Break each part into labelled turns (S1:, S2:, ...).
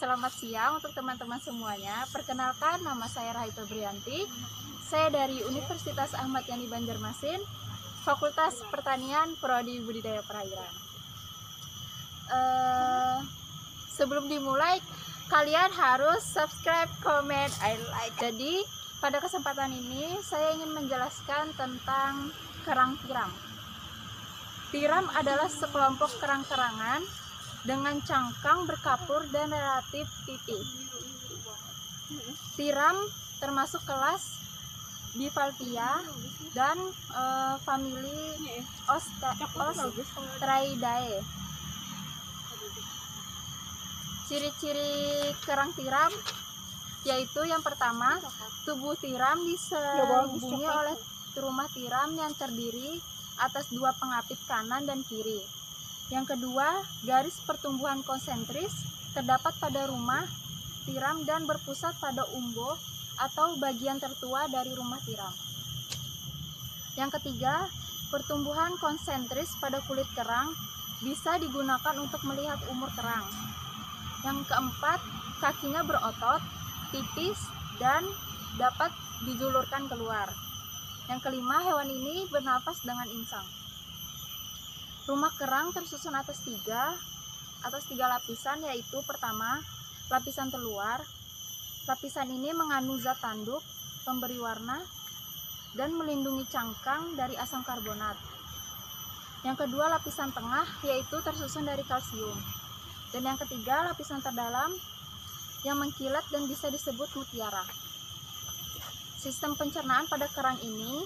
S1: Selamat siang untuk teman-teman semuanya. Perkenalkan, nama saya Rahai Febrianti. Saya dari Universitas Ahmad Yani Banjarmasin, Fakultas Pertanian, Prodi Budidaya Perairan. Sebelum dimulai, kalian harus subscribe, comment, and like. Jadi, pada kesempatan ini saya ingin menjelaskan tentang kerang tiram. Tiram adalah sekelompok kerang-kerangan dengan cangkang berkapur dan relatif tipis. Tiram termasuk kelas Bivalvia dan famili Ostraidae. Ciri-ciri kerang tiram yaitu yang pertama, tubuh tiram diselubungi oleh rumah tiram yang terdiri atas dua pengapit kanan dan kiri. Yang kedua, garis pertumbuhan konsentris terdapat pada rumah tiram dan berpusat pada umbo atau bagian tertua dari rumah tiram. Yang ketiga, pertumbuhan konsentris pada kulit kerang bisa digunakan untuk melihat umur kerang. Yang keempat, kakinya berotot, tipis, dan dapat dijulurkan keluar. Yang kelima, hewan ini bernafas dengan insang. Rumah kerang tersusun atas tiga lapisan, yaitu pertama, lapisan terluar. Lapisan ini mengandung zat tanduk, pemberi warna, dan melindungi cangkang dari asam karbonat. Yang kedua, lapisan tengah, yaitu tersusun dari kalsium. Dan yang ketiga, lapisan terdalam yang mengkilat dan bisa disebut mutiara. Sistem pencernaan pada kerang ini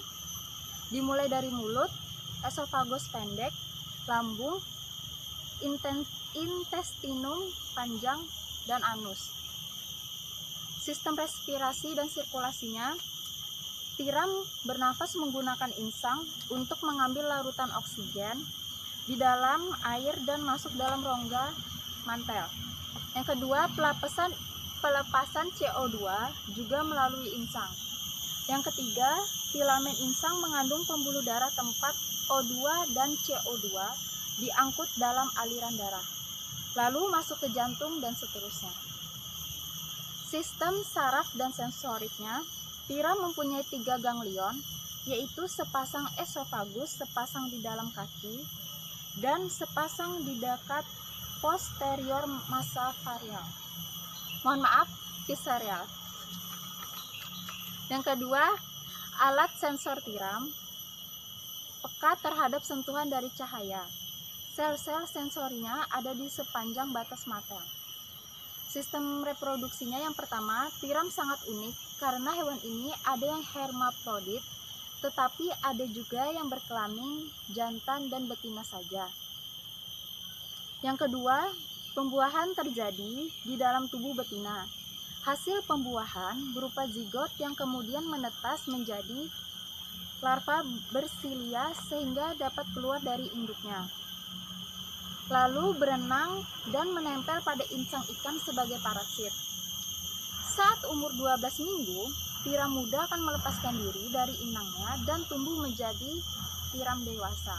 S1: dimulai dari mulut, esofagus pendek, lambung, intestinum panjang, dan anus. Sistem respirasi dan sirkulasinya, tiram bernafas menggunakan insang untuk mengambil larutan oksigen di dalam air dan masuk dalam rongga mantel. Yang kedua, pelepasan CO2 juga melalui insang. Yang ketiga, filamen insang mengandung pembuluh darah tempat O2 dan CO2 diangkut dalam aliran darah, lalu masuk ke jantung dan seterusnya. Sistem saraf dan sensoriknya, tiram mempunyai 3 ganglion, yaitu sepasang esofagus, sepasang di dalam kaki, dan sepasang di dekat posterior massa varial. Visceral. Yang kedua, alat sensor tiram peka terhadap sentuhan dari cahaya. Sel-sel sensorinya ada di sepanjang batas mata. Sistem reproduksinya, yang pertama, tiram sangat unik karena hewan ini ada yang hermaprodit, tetapi ada juga yang berkelamin jantan dan betina saja. Yang kedua, pembuahan terjadi di dalam tubuh betina. Hasil pembuahan berupa zigot yang kemudian menetas menjadi larva bersilia sehingga dapat keluar dari induknya, lalu berenang dan menempel pada insang ikan sebagai parasit. Saat umur 12 minggu, tiram muda akan melepaskan diri dari inangnya dan tumbuh menjadi tiram dewasa.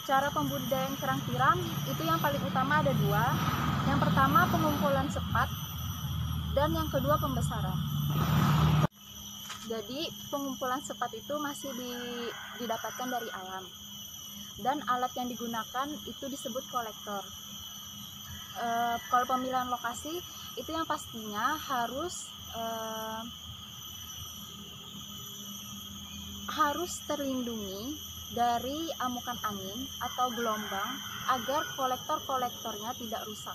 S1: Cara pembudidayaan kerang tiram itu yang paling utama ada dua. Yang pertama, pengumpulan sepat, dan yang kedua, pembesaran. Jadi pengumpulan sepat itu masih didapatkan dari alam, dan alat yang digunakan itu disebut kolektor. Kalau pemilihan lokasi itu yang pastinya harus terlindungi dari amukan angin atau gelombang agar kolektornya tidak rusak.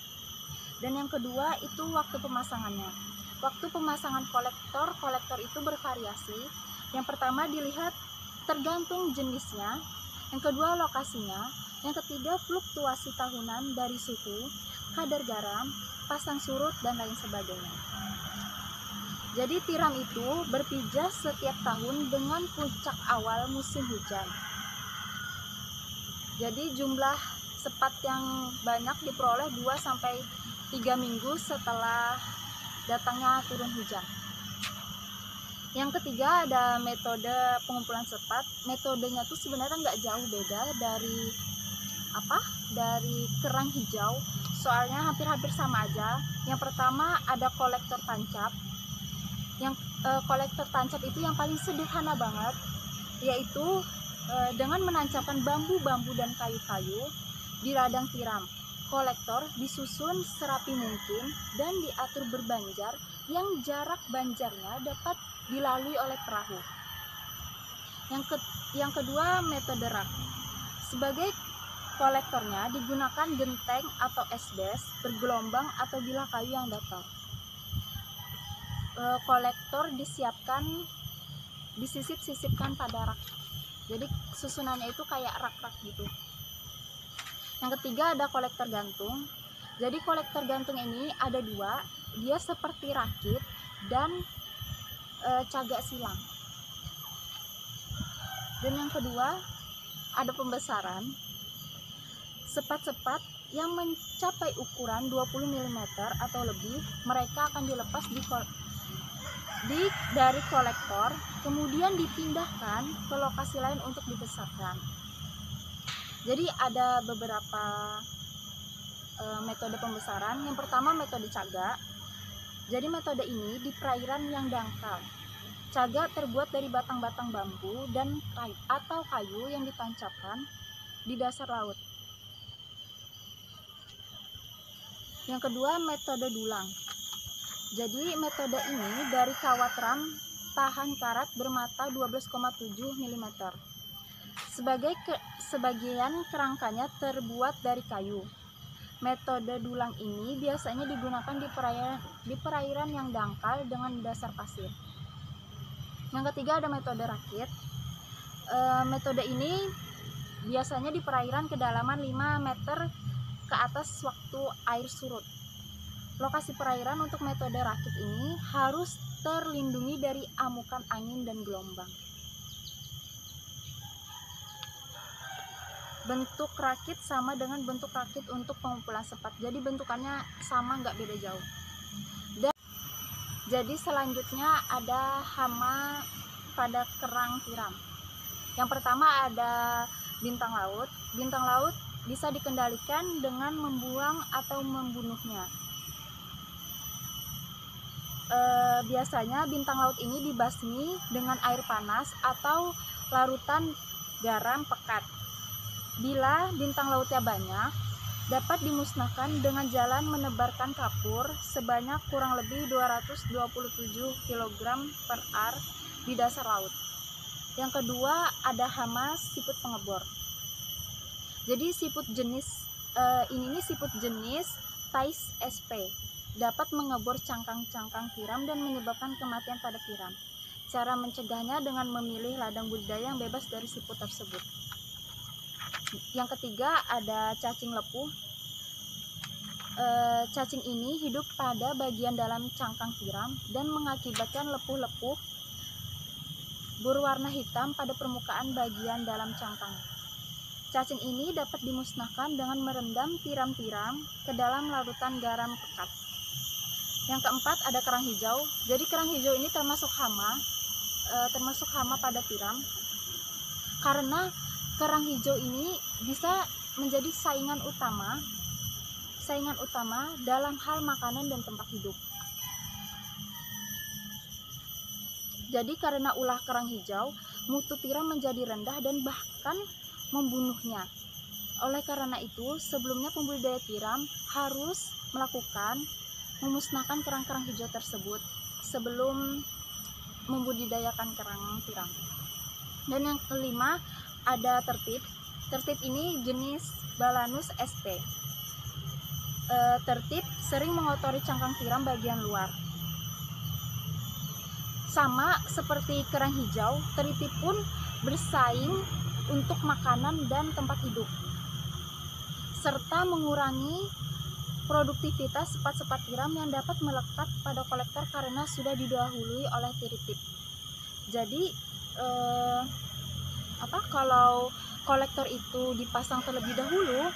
S1: Dan yang kedua itu waktu pemasangannya. Waktu pemasangan kolektor itu bervariasi. Yang pertama dilihat tergantung jenisnya, yang kedua lokasinya, yang ketiga fluktuasi tahunan dari suhu, kadar garam, pasang surut, dan lain sebagainya. Jadi tiram itu berpijah setiap tahun dengan puncak awal musim hujan. Jadi jumlah sepat yang banyak diperoleh 2-3 minggu setelah datangnya turun hujan. Yang ketiga ada metode pengumpulan sepat. Metodenya tuh sebenarnya nggak jauh beda dari kerang hijau. soalnya hampir-hampir sama aja. Yang pertama ada kolektor tancap. Yang kolektor tancap itu yang paling sederhana banget, yaitu dengan menancapkan bambu-bambu dan kayu-kayu di ladang tiram. Kolektor disusun serapi mungkin dan diatur berbanjar yang jarak banjarnya dapat dilalui oleh perahu. Yang kedua, metode rak. Sebagai kolektornya digunakan genteng atau esbes bergelombang atau bilah kayu yang datar. Kolektor disisip-sisipkan pada rak. Jadi susunannya itu kayak rak-rak gitu. Yang ketiga ada kolektor gantung. Jadi kolektor gantung ini ada dua, dia seperti rakit dan cagak silang. Dan yang kedua ada pembesaran. Sepat-sepat yang mencapai ukuran 20 mm atau lebih, mereka akan dilepas dari kolektor, kemudian dipindahkan ke lokasi lain untuk dibesarkan. Jadi ada beberapa metode pembesaran. Yang pertama metode cagak. Jadi metode ini di perairan yang dangkal. Cagak terbuat dari batang-batang bambu dan kayu yang ditancapkan di dasar laut. Yang kedua metode dulang. Jadi metode ini dari kawat ram tahan karat bermata 12,7 mm. Sebagian kerangkanya terbuat dari kayu. Metode dulang ini biasanya digunakan di perairan yang dangkal dengan dasar pasir. Yang ketiga ada metode rakit. Metode ini biasanya di perairan kedalaman 5 meter ke atas waktu air surut. Lokasi perairan untuk metode rakit ini harus terlindungi dari amukan angin dan gelombang. Bentuk rakit sama dengan bentuk rakit untuk pengumpulan sepat. Jadi bentukannya sama, nggak beda jauh. Jadi selanjutnya ada hama pada kerang tiram. Yang pertama ada bintang laut. Bintang laut bisa dikendalikan dengan membuang atau membunuhnya. Biasanya bintang laut ini dibasmi dengan air panas atau larutan garam pekat. Bila bintang lautnya banyak, dapat dimusnahkan dengan jalan menebarkan kapur sebanyak kurang lebih 227 kg per ar di dasar laut. Yang kedua ada hama siput pengebor. Jadi siput jenis ini siput jenis Thais sp dapat mengebor cangkang-cangkang tiram dan menyebabkan kematian pada tiram. Cara mencegahnya dengan memilih ladang budidaya yang bebas dari siput tersebut. Yang ketiga ada cacing lepuh. Cacing ini hidup pada bagian dalam cangkang tiram dan mengakibatkan lepuh-lepuh berwarna hitam pada permukaan bagian dalam cangkang. Cacing ini dapat dimusnahkan dengan merendam tiram-tiram ke dalam larutan garam pekat. Yang keempat ada kerang hijau. Jadi kerang hijau ini termasuk hama pada tiram, karena kerang hijau ini bisa menjadi saingan utama dalam hal makanan dan tempat hidup. Jadi karena ulah kerang hijau, mutu tiram menjadi rendah dan bahkan membunuhnya. Oleh karena itu, sebelumnya pembudidaya tiram harus memusnahkan kerang-kerang hijau tersebut sebelum membudidayakan kerang tiram. Dan yang kelima ada tertib. Tertib ini jenis Balanus sp. Tertib sering mengotori cangkang tiram bagian luar. Sama seperti kerang hijau, tertib pun bersaing untuk makanan dan tempat hidup, serta mengurangi produktivitas sepat-sepat tiram yang dapat melekat pada kolektor karena sudah didahului oleh tertib. Jadi kalau kolektor itu dipasang terlebih dahulu,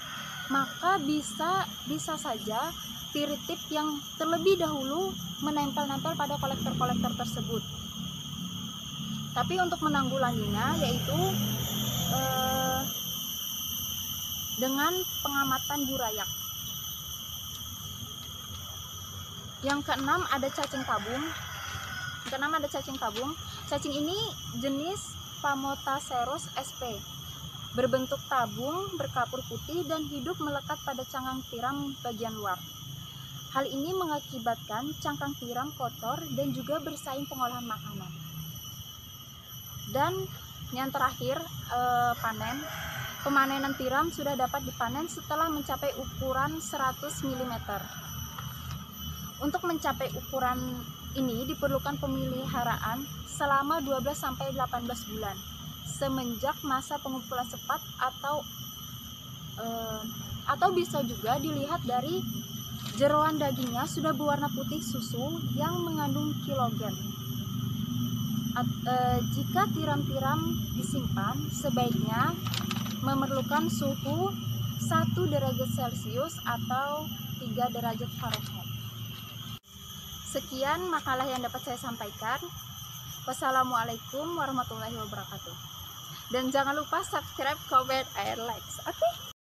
S1: maka bisa saja tertib yang terlebih dahulu menempel-nempel pada kolektor-kolektor tersebut. Tapi untuk menanggulanginya yaitu dengan pengamatan burayak. Yang keenam ada cacing tabung. Cacing ini jenis Phamotaceros sp. Berbentuk tabung, berkapur putih, dan hidup melekat pada cangkang tiram bagian luar. Hal ini mengakibatkan cangkang tiram kotor dan juga bersaing pengolahan makanan. Dan yang terakhir, pemanenan tiram sudah dapat dipanen setelah mencapai ukuran 100 mm. Untuk mencapai ukuran ini diperlukan pemeliharaan selama 12-18 bulan. Semenjak masa pengumpulan sepat atau bisa juga dilihat dari jeroan dagingnya sudah berwarna putih susu yang mengandung kilogen. Jika tiram-tiram disimpan, sebaiknya memerlukan suhu 1 derajat Celcius atau 3 derajat Fahrenheit. Sekian makalah yang dapat saya sampaikan. Wassalamualaikum warahmatullahi wabarakatuh. Dan jangan lupa subscribe, comment, and like. Oke?